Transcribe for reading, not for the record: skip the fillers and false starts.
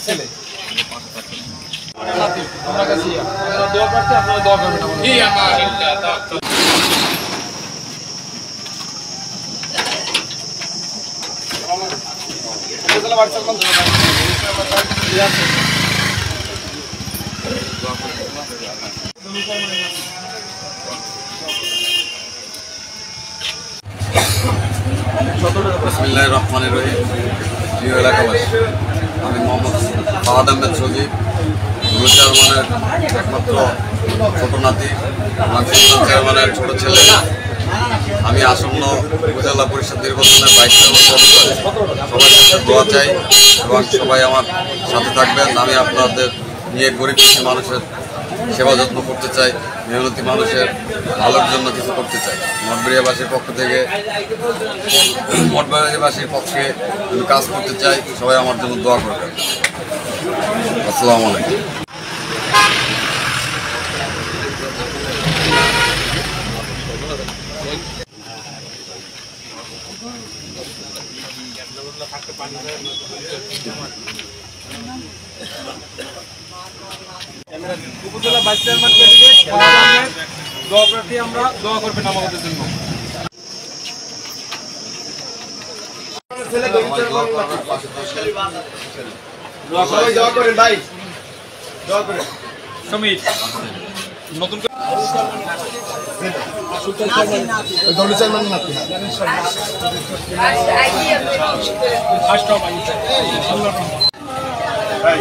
ছেলে আমরা কাছে আমরা দোয়া করতে আপনারা দোয়া করবেন বিসমিল্লাহির রহমানির রহিম। প্রিয় এলাকাবাসী, আমি মোহাম্মদ ফাহাদ আহমেদ সজীব, চেয়ারম্যানের একমাত্র ছোট নাতি, চেয়ারম্যানের ছোট ছেলে। আমি আসন্ন উপজেলা পরিষদ নির্বাচনের 22 সবার কাছে দোয়া চাই এবং সবাই আমার সাথে থাকবেন। আমি আপনাদের নিয়ে গরিব মানুষের সেবা যত্ন করতে চাই, মেহনতি মানুষের ভালোর জন্য কিছু করতে চাই। মঠবাড়িয়াবাসীর পক্ষ থেকে মঠবাড়িয়াবাসীর পক্ষে আমি কাজ করতে চাই। সবাই আমার জন্য দোয়া করবেন। আসসালামু আলাইকুম। উপজেলা vice chairman candidate Fahad Ahmed, দোয়া প্রার্থী, আমরা দোয়া করবেন আমাদের জন্য। দোয়া করেন ভাই, দোয়া করেন। সমিত নতুন ভাই